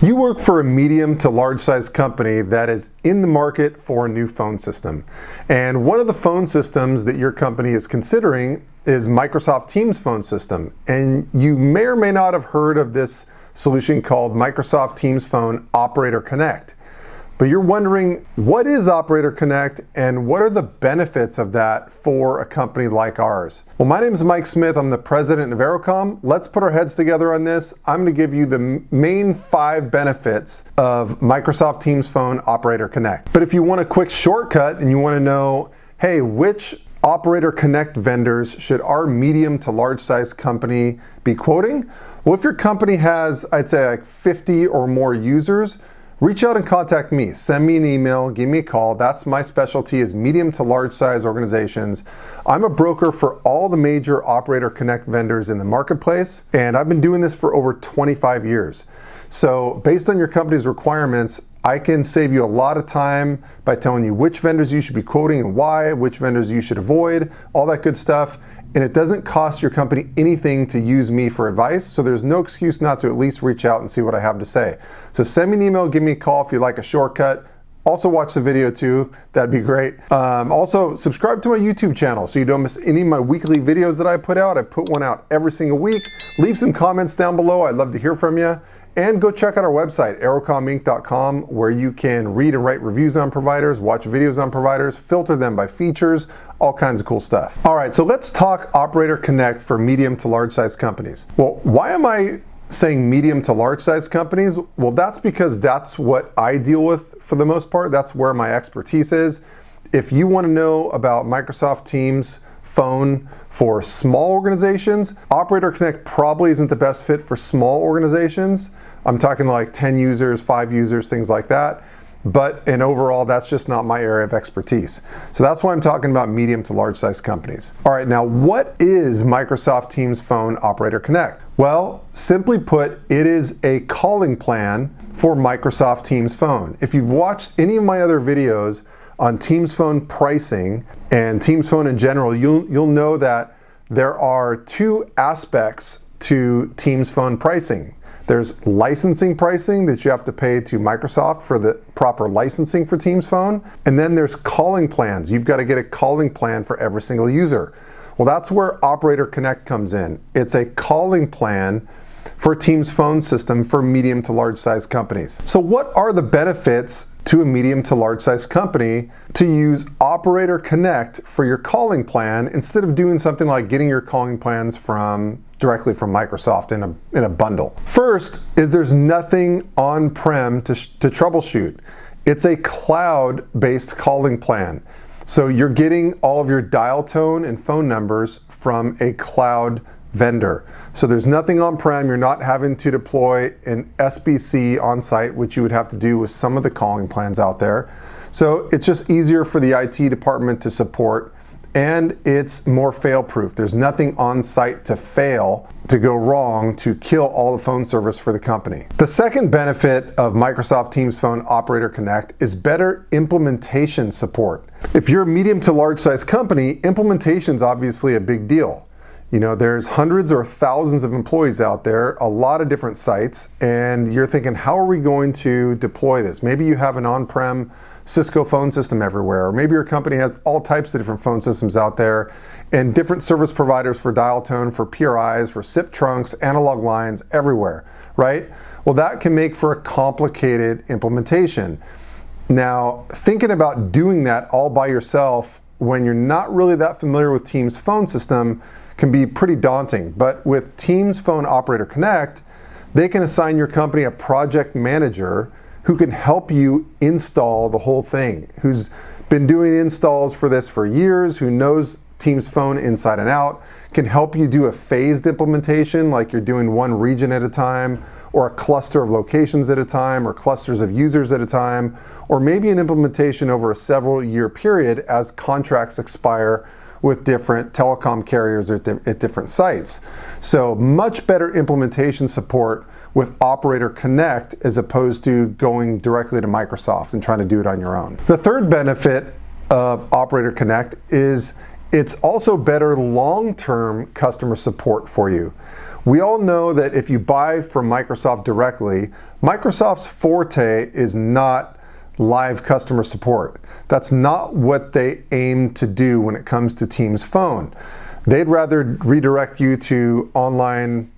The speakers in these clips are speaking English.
You work for a medium to large size company that is in the market for a new phone system. And one of the phone systems that your company is considering is Microsoft Teams phone system. And you may or may not have heard of this solution called Microsoft Teams Phone Operator Connect. But you're wondering, what is Operator Connect and what are the benefits of that for a company like ours? Well, my name is Mike Smith. I'm the president of Aerocom. Let's put our heads together on this. I'm going to give you the main 5 benefits of Microsoft Teams Phone Operator Connect. But if you want a quick shortcut and you want to know, hey, which Operator Connect vendors should our medium to large size company be quoting? Well, if your company has, I'd say like 50 or more users, reach out and contact me. Send me an email, give me a call. That's my specialty, is medium to large size organizations. I'm a broker for all the major Operator Connect vendors in the marketplace, and I've been doing this for over 25 years. So based on your company's requirements, I can save you a lot of time by telling you which vendors you should be quoting and why, which vendors you should avoid, all that good stuff. And it doesn't cost your company anything to use me for advice, so there's no excuse not to at least reach out and see what I have to say. So send me an email, give me a call if you like a shortcut. Also watch the video too, that'd be great. Also subscribe to my YouTube channel so you don't miss any of my weekly videos that I put out. I put one out every single week. Leave some comments down below, I'd love to hear from you. And go check out our website, aerocominc.com, where you can read and write reviews on providers, watch videos on providers, filter them by features, all kinds of cool stuff. All right, so let's talk Operator Connect for medium to large size companies. Well, why am I saying medium to large size companies? Well, that's because that's what I deal with for the most part. That's where my expertise is. If you want to know about Microsoft Teams Phone for small organizations, Operator Connect probably isn't the best fit for small organizations. I'm talking like 10 users, 5 users, things like that. But in overall, that's just not my area of expertise. So that's why I'm talking about medium to large size companies. All right, now what is Microsoft Teams Phone Operator Connect? Well, simply put, it is a calling plan for Microsoft Teams Phone. If you've watched any of my other videos on Teams Phone pricing and Teams Phone in general, you'll know that there are 2 aspects to Teams Phone pricing. There's licensing pricing that you have to pay to Microsoft for the proper licensing for Teams Phone, and then there's calling plans. You've got to get a calling plan for every single user. Well, that's where Operator Connect comes in. It's a calling plan for Teams Phone system for medium to large size companies. So what are the benefits to a medium to large size company to use Operator Connect for your calling plan instead of doing something like getting your calling plans directly from Microsoft in a bundle? First is there's nothing on-prem to troubleshoot. It's a cloud-based calling plan. So you're getting all of your dial tone and phone numbers from a cloud vendor. So there's nothing on-prem. You're not having to deploy an SBC on-site, which you would have to do with some of the calling plans out there. So it's just easier for the IT department to support, and it's more fail-proof. There's nothing on-site to fail, to go wrong, to kill all the phone service for the company. The second benefit of Microsoft Teams Phone Operator Connect is better implementation support. If you're a medium to large size company, implementation is obviously a big deal. You know, there's hundreds or thousands of employees out there, a lot of different sites, and you're thinking, how are we going to deploy this? Maybe you have an on-prem Cisco phone system everywhere, or maybe your company has all types of different phone systems out there and different service providers for dial tone, for PRIs, for SIP trunks, analog lines, everywhere, right? Well, that can make for a complicated implementation. Now, thinking about doing that all by yourself when you're not really that familiar with Teams phone system can be pretty daunting. But with Teams Phone Operator Connect, they can assign your company a project manager who can help you install the whole thing, who's been doing installs for this for years, who knows Teams Phone inside and out, can help you do a phased implementation, like you're doing one region at a time, or a cluster of locations at a time, or clusters of users at a time, or maybe an implementation over a several-year period as contracts expire with different telecom carriers at different sites. So much better implementation support with Operator Connect as opposed to going directly to Microsoft and trying to do it on your own. The third benefit of Operator Connect is it's also better long-term customer support for you. We all know that if you buy from Microsoft directly, Microsoft's forte is not live customer support. That's not what they aim to do when it comes to Teams Phone. They'd rather redirect you to online,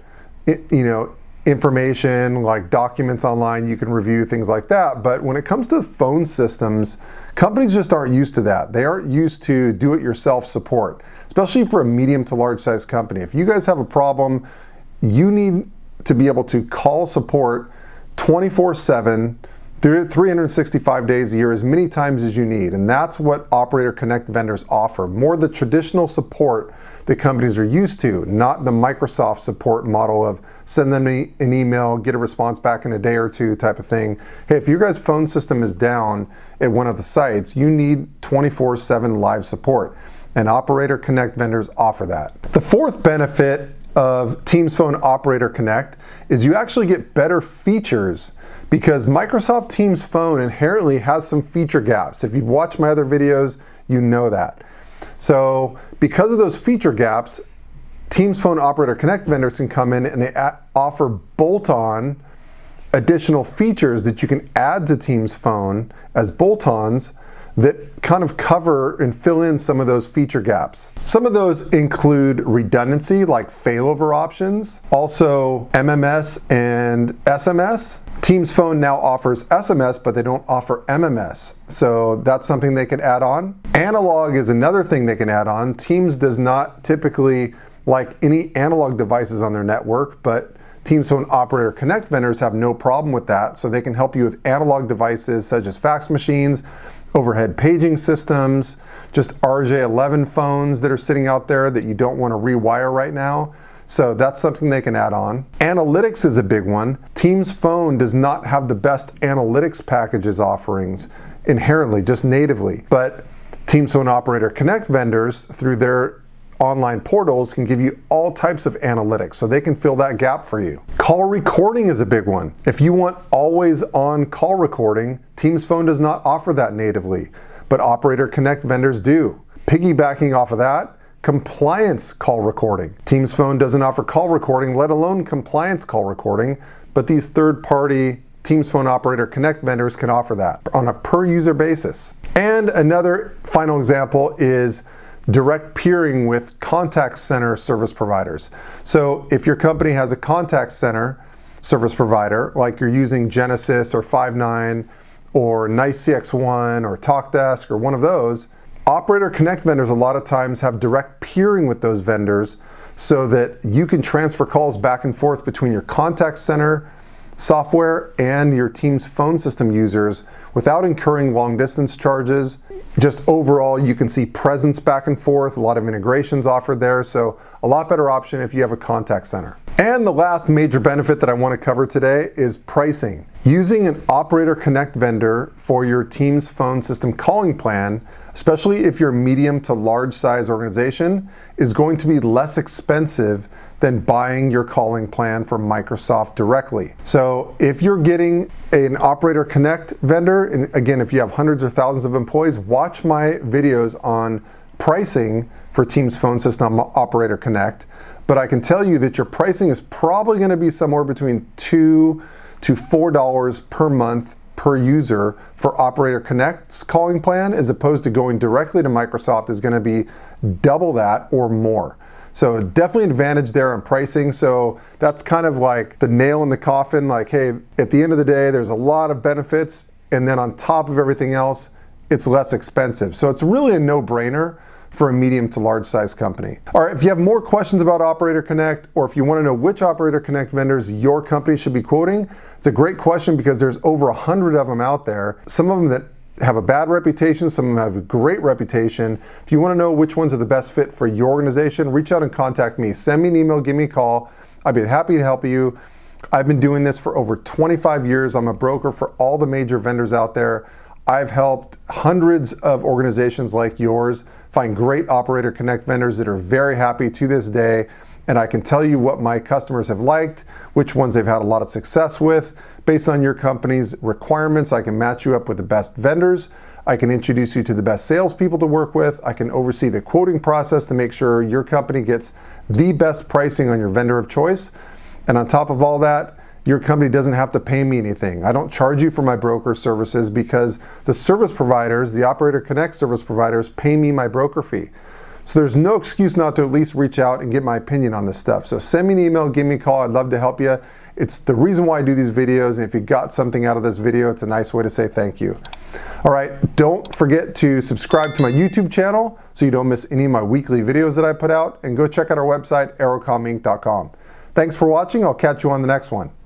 information like documents online you can review, things like that. But when it comes to phone systems, companies just aren't used to that. They aren't used to do-it-yourself support, especially for a medium to large size company. If you guys have a problem, you need to be able to call support 24/7, 365 days a year, as many times as you need. And that's what Operator Connect vendors offer. More the traditional support that companies are used to, not the Microsoft support model of send them an email, get a response back in a day or two type of thing. Hey, if your guys' phone system is down at one of the sites, you need 24/7 live support. And Operator Connect vendors offer that. The fourth benefit of Teams Phone Operator Connect is you actually get better features because Microsoft Teams Phone inherently has some feature gaps. If you've watched my other videos, you know that. So because of those feature gaps, Teams Phone Operator Connect vendors can come in and they offer bolt-on additional features that you can add to Teams Phone as bolt-ons that kind of cover and fill in some of those feature gaps. Some of those include redundancy, like failover options, also MMS and SMS. Teams Phone now offers SMS, but they don't offer MMS. So that's something they can add on. Analog is another thing they can add on. Teams does not typically like any analog devices on their network, but Teams Phone Operator Connect vendors have no problem with that. So they can help you with analog devices such as fax machines, overhead paging systems, just RJ11 phones that are sitting out there that you don't want to rewire right now. So that's something they can add on. Analytics is a big one. Teams Phone does not have the best analytics packages offerings inherently, just natively. But Teams Phone Operator Connect vendors, through their online portals, can give you all types of analytics, so they can fill that gap for you. Call recording is a big one. If you want always on call recording, Teams Phone does not offer that natively, but Operator Connect vendors do. Piggybacking off of that, compliance call recording. Teams Phone doesn't offer call recording, let alone compliance call recording, but these third-party Teams Phone Operator Connect vendors can offer that on a per-user basis. And another final example is direct peering with contact center service providers. So if your company has a contact center service provider, like you're using Genesys or Five9 or Nice CX1 or TalkDesk or one of those, Operator Connect vendors a lot of times have direct peering with those vendors so that you can transfer calls back and forth between your contact center software and your Teams phone system users without incurring long distance charges. Just overall, you can see presence back and forth, a lot of integrations offered there, so a lot better option if you have a contact center. And the last major benefit that I want to cover today is pricing. Using an Operator Connect vendor for your Teams phone system calling plan, especially if you're a medium to large size organization, is going to be less expensive than buying your calling plan from Microsoft directly. So if you're getting an Operator Connect vendor, and again, if you have hundreds or thousands of employees, watch my videos on pricing for Teams phone system Operator Connect. But I can tell you that your pricing is probably going to be somewhere between $2 to $4 per month per user for Operator Connect's calling plan, as opposed to going directly to Microsoft is going to be double that or more. So definitely an advantage there on pricing. So that's kind of like the nail in the coffin, like, hey, at the end of the day, there's a lot of benefits, and then on top of everything else, it's less expensive. So it's really a no-brainer for a medium to large size company. All right, if you have more questions about Operator Connect, or if you want to know which Operator Connect vendors your company should be quoting, it's a great question because there's over 100 of them out there. Some of them that have a bad reputation, some of them have a great reputation. If you want to know which ones are the best fit for your organization, reach out and contact me. Send me an email, give me a call. I'd be happy to help you. I've been doing this for over 25 years. I'm a broker for all the major vendors out there. I've helped hundreds of organizations like yours find great Operator Connect vendors that are very happy to this day. And I can tell you what my customers have liked, which ones they've had a lot of success with. Based on your company's requirements, I can match you up with the best vendors. I can introduce you to the best salespeople to work with. I can oversee the quoting process to make sure your company gets the best pricing on your vendor of choice. And on top of all that, your company doesn't have to pay me anything. I don't charge you for my broker services because the service providers, the Operator Connect service providers, pay me my broker fee. So there's no excuse not to at least reach out and get my opinion on this stuff. So send me an email, give me a call. I'd love to help you. It's the reason why I do these videos. And if you got something out of this video, it's a nice way to say thank you. All right, don't forget to subscribe to my YouTube channel so you don't miss any of my weekly videos that I put out. And go check out our website, aerocomminc.com. Thanks for watching. I'll catch you on the next one.